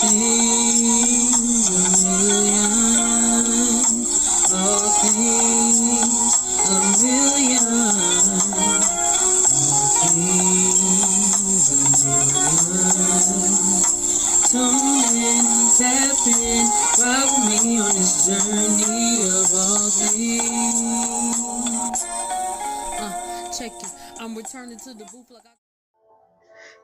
Check it. I'm returning to the booth like I.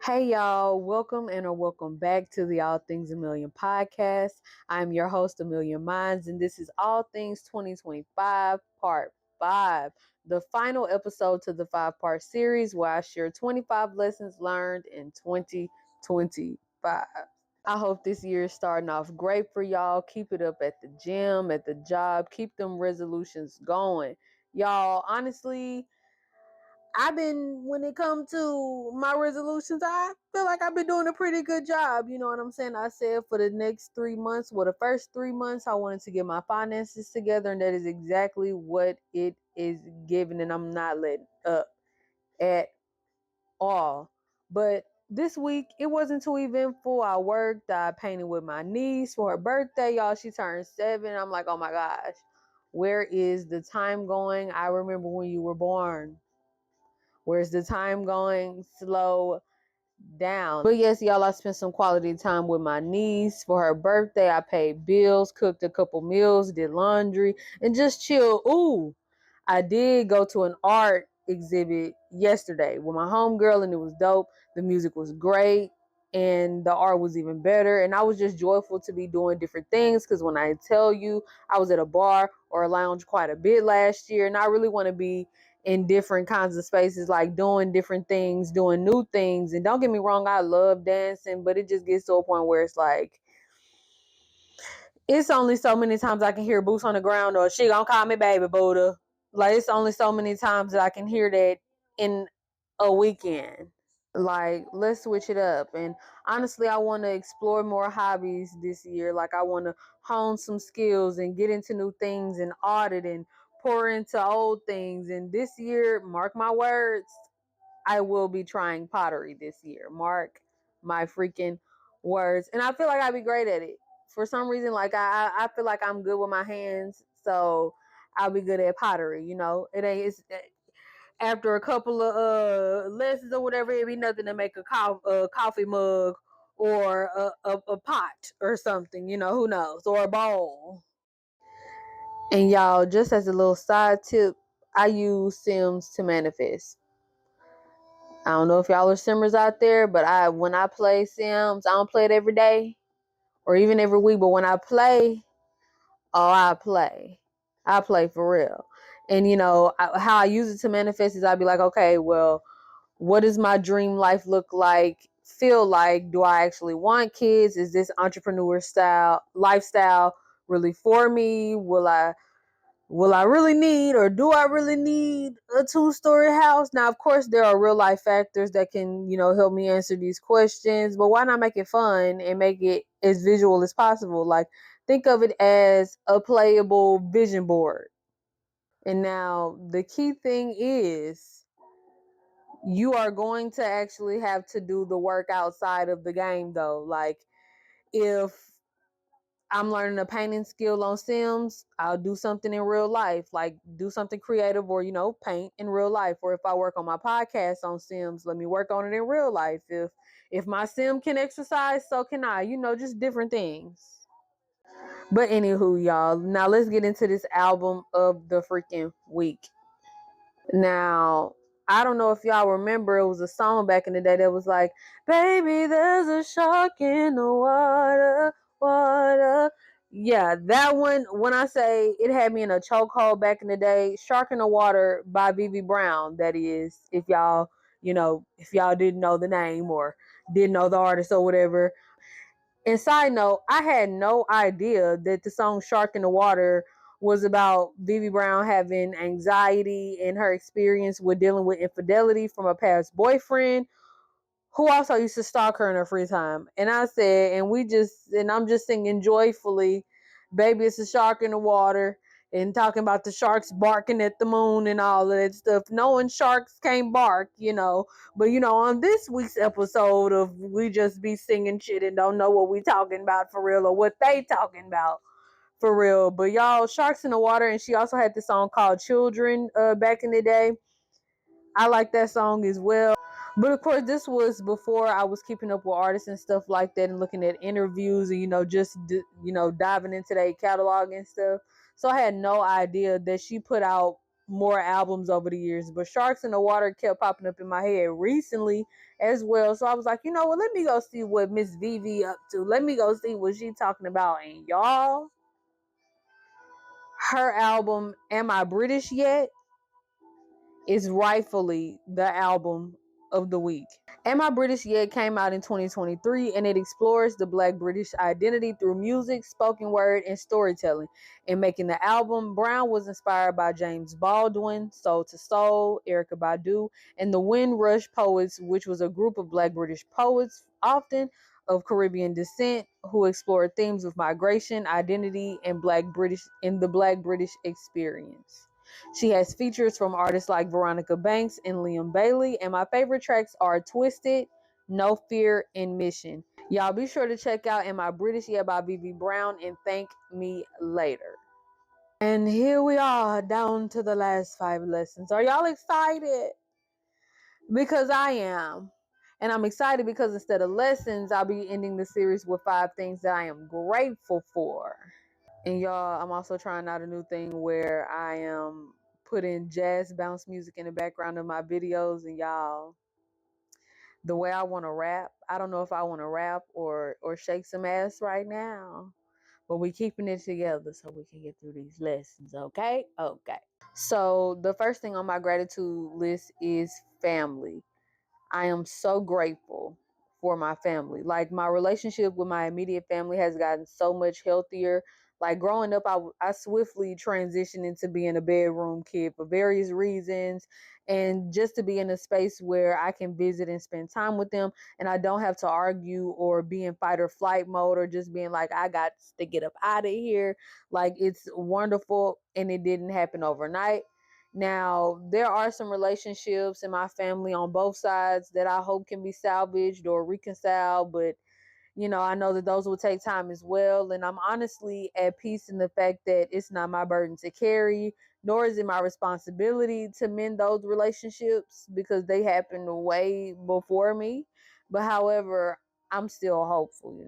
Hey y'all, welcome back to the All Things a Million podcast. I'm your host, A Million Minds, and this is All Things 2025, Part 5, the final episode to the 5-part series where I share 25 lessons learned in 2025. I hope this year is starting off great for y'all. Keep it up at the gym, at the job, keep them resolutions going. Y'all, honestly, when it comes to my resolutions, I feel like I've been doing a pretty good job. You know what I'm saying? I said for the next 3 months, the first 3 months, I wanted to get my finances together, and that is exactly what it is giving, and I'm not letting up at all. But this week, it wasn't too eventful. I worked, I painted with my niece for her birthday. Y'all, she turned 7. I'm like, oh my gosh, where is the time going? I remember when you were born. Where's the time going? Slow down. But yes, y'all, I spent some quality time with my niece for her birthday. I paid bills, cooked a couple meals, did laundry, and just chill. Ooh, I did go to an art exhibit yesterday with my homegirl, and it was dope. The music was great, and the art was even better. And I was just joyful to be doing different things because when I tell you, I was at a bar or a lounge quite a bit last year, and I really want to be in different kinds of spaces, like doing different things, doing new things. And don't get me wrong, I love dancing, but it just gets to a point where it's like, it's only so many times I can hear boots on the ground or she gonna call me baby Buddha. Like, it's only so many times that I can hear that in a weekend. Like, let's switch it up. And honestly, I want to explore more hobbies this year. Like, I want to hone some skills and get into new things and audit and pour into old things. And this year, mark my words, I will be trying pottery this year. Mark my freaking words. And I feel like I'd be great at it. For some reason, like, I feel like I'm good with my hands. So I'll be good at pottery. You know, it ain't, it's, after a couple of lessons or whatever, it'd be nothing to make a coffee mug or a pot or something, you know, who knows, or a bowl. And y'all, just as a little side tip, I use Sims to manifest. I don't know if y'all are Simmers out there, but when I play Sims, I don't play it every day or even every week, but when I play, oh, I play. I play for real. And you know, how I use it to manifest is I'd be like, okay, well, what does my dream life look like, feel like? Do I actually want kids? Is this entrepreneur style lifestyle really for me? Will I really need, or do I really need a 2-story house? Now, of course, there are real life factors that can, help me answer these questions, but why not make it fun and make it as visual as possible? Like, think of it as a playable vision board. And now the key thing is, you are going to actually have to do the work outside of the game, though. Like, if I'm learning a painting skill on Sims, I'll do something in real life, like do something creative, or paint in real life. Or if I work on my podcast on Sims, let me work on it in real life. If my Sim can exercise, so can I. Just different things. But anywho, y'all, now let's get into this album of the freaking week. Now, I don't know if y'all remember, it was a song back in the day that was like, baby, there's a shark in the water, water. Yeah, that one, when I say it had me in a chokehold back in the day, Shark in the Water by Vivi Brown, that is, if y'all didn't know the name or didn't know the artist or whatever. And side note, I had no idea that the song Shark in the Water was about Vivi Brown having anxiety and her experience with dealing with infidelity from a past boyfriend who also used to stalk her in her free time. And I said, and I'm just singing joyfully, baby, it's a shark in the water. and talking about the sharks barking at the moon and all of that stuff, knowing sharks can't bark, But on this week's episode of We Just Be Singing Shit and Don't Know What We Talking About for real or what they talking about for real. But y'all, Sharks in the Water, and she also had this song called Children back in the day. I like that song as well. But of course, this was before I was keeping up with artists and stuff like that and looking at interviews and, just, diving into their catalog and stuff. So I had no idea that she put out more albums over the years. But Sharks in the Water kept popping up in my head recently as well. So I was like, let me go see what Miss Vivi up to. Let me go see what she talking about. And y'all, her album, Am I British Yet? Is rightfully the album of the week. Am I British Yet came out in 2023, and it explores the Black British identity through music, spoken word, and storytelling. In making the album, Brown was inspired by James Baldwin, Soul to Soul, Erykah Badu, and the Windrush Poets, which was a group of Black British poets, often of Caribbean descent, who explored themes of migration, identity, and the Black British experience. She has features from artists like Veronica Banks and Liam Bailey, and my favorite tracks are Twisted, No Fear, and Mission. Y'all be sure to check out Am I British Yet by Vivi Brown and thank me later. And here we are down to the last 5 lessons. Are y'all excited? Because I am. And I'm excited because instead of lessons, I'll be ending the series with 5 things that I am grateful for. And y'all, I'm also trying out a new thing where I am putting jazz bounce music in the background of my videos. And y'all, the way I want to rap, I don't know if I want to rap or shake some ass right now. But we keeping it together so we can get through these lessons, okay? Okay. So the first thing on my gratitude list is family. I am so grateful for my family. Like, my relationship with my immediate family has gotten so much healthier. Like, growing up, I swiftly transitioned into being a bedroom kid for various reasons. And just to be in a space where I can visit and spend time with them, and I don't have to argue or be in fight or flight mode or just being like, I got to get up out of here. Like, it's wonderful, and it didn't happen overnight. Now, there are some relationships in my family on both sides that I hope can be salvaged or reconciled, but I know that those will take time as well. And I'm honestly at peace in the fact that it's not my burden to carry, nor is it my responsibility to mend those relationships because they happened way before me. But however, I'm still hopeful.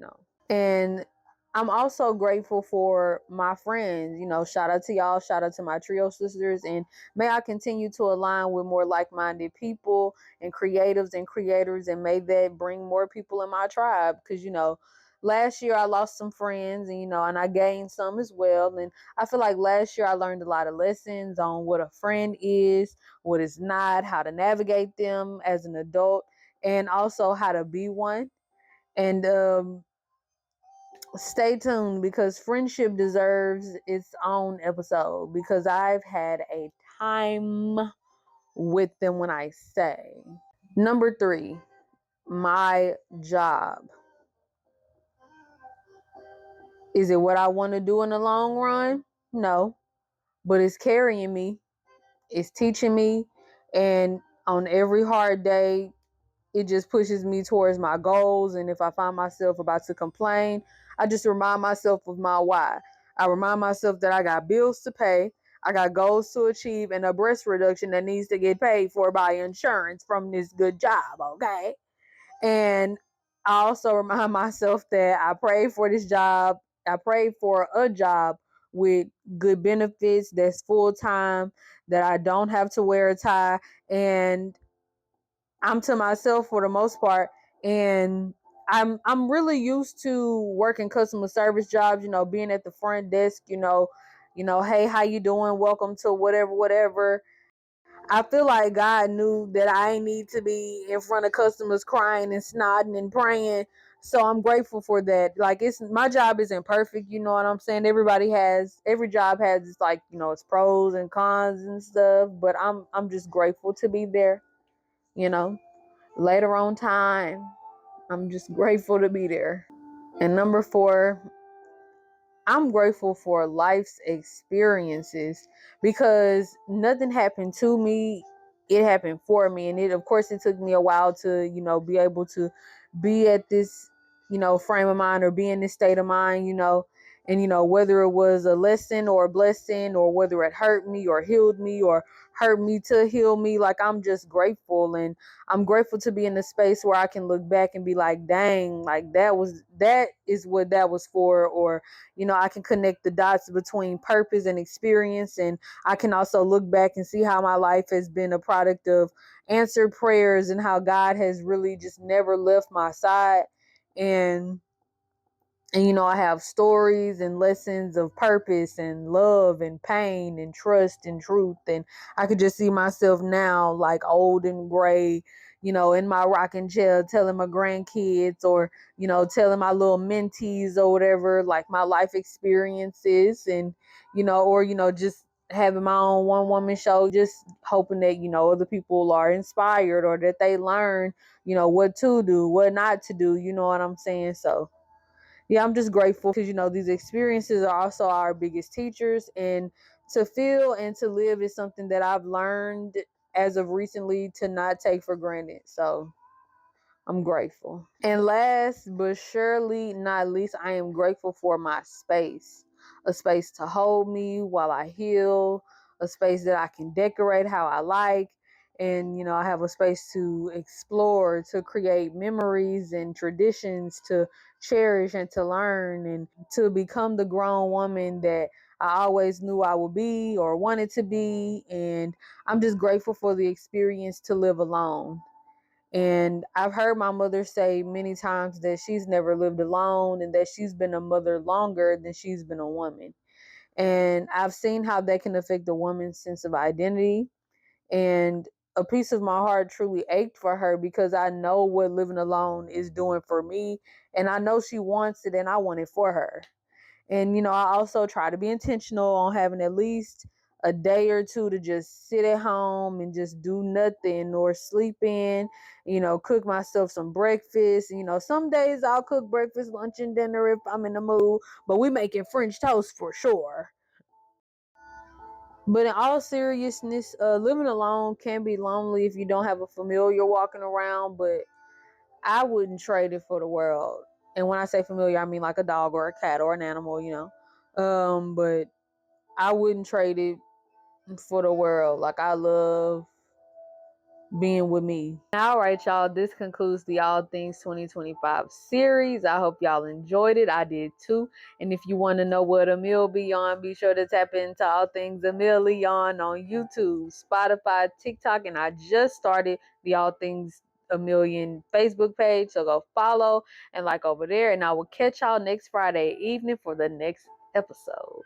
And I'm also grateful for my friends. Shout out to y'all. Shout out to my trio sisters. And may I continue to align with more like-minded people and creatives and creators. And may that bring more people in my tribe. Because, last year I lost some friends and I gained some as well. And I feel like last year I learned a lot of lessons on what a friend is, what is not, how to navigate them as an adult, and also how to be one. And, stay tuned because friendship deserves its own episode because I've had a time with them when I say. Number 3, my job. Is it what I want to do in the long run? No, but it's carrying me. It's teaching me, and on every hard day, it just pushes me towards my goals. And if I find myself about to complain, I just remind myself of my why. I remind myself that I got bills to pay, I got goals to achieve, and a breast reduction that needs to get paid for by insurance from this good job, okay? And I also remind myself that I prayed for this job. I prayed for a job with good benefits that's full time, that I don't have to wear a tie, and I'm to myself for the most part. And I'm really used to working customer service jobs, being at the front desk, hey, how you doing? Welcome to whatever. I feel like God knew that I ain't need to be in front of customers crying and snotting and praying. So I'm grateful for that. Like, it's my job isn't perfect, you know what I'm saying? Every job has its, like, its pros and cons and stuff, but I'm just grateful to be there, you know. Later on time, I'm just grateful to be there. And number 4, I'm grateful for life's experiences because nothing happened to me. It happened for me. And of course, it took me a while to, be able to be at this, frame of mind or be in this state of mind, and, whether it was a lesson or a blessing or whether it hurt me or healed me or hurt me to heal me. Like, I'm just grateful. And I'm grateful to be in a space where I can look back and be like, dang, like that is what that was for. Or, I can connect the dots between purpose and experience. And I can also look back and see how my life has been a product of answered prayers and how God has really just never left my side. And I have stories and lessons of purpose and love and pain and trust and truth. And I could just see myself now, like old and gray, in my rocking chair, telling my grandkids or, telling my little mentees or whatever, like my life experiences and, or, just having my own one woman show, just hoping that, other people are inspired or that they learn, what to do, what not to do. You know what I'm saying? So, yeah, I'm just grateful because, these experiences are also our biggest teachers. And to feel and to live is something that I've learned as of recently to not take for granted. So I'm grateful. And last but surely not least, I am grateful for my space. A space to hold me while I heal, a space that I can decorate how I like. And, I have a space to explore, to create memories and traditions, to cherish and to learn and to become the grown woman that I always knew I would be or wanted to be. And I'm just grateful for the experience to live alone. And I've heard my mother say many times that she's never lived alone and that she's been a mother longer than she's been a woman. And I've seen how that can affect a woman's sense of identity. And a piece of my heart truly ached for her because I know what living alone is doing for me. And I know she wants it and I want it for her. And, I also try to be intentional on having at least a day or two to just sit at home and just do nothing or sleep in, cook myself some breakfast. Some days I'll cook breakfast, lunch, and dinner if I'm in the mood, but we making French toast for sure. But in all seriousness, living alone can be lonely if you don't have a familiar walking around, but I wouldn't trade it for the world. And when I say familiar, I mean like a dog or a cat or an animal. But I wouldn't trade it for the world. Like, I love being with me. All right, y'all. This concludes the All Things 2025 series. I hope y'all enjoyed it. I did too. And if you want to know what Emil be on, be sure to tap into All Things Emil Leon on YouTube, Spotify, TikTok, and I just started the All Things a Million Facebook page. So go follow and like over there. And I will catch y'all next Friday evening for the next episode.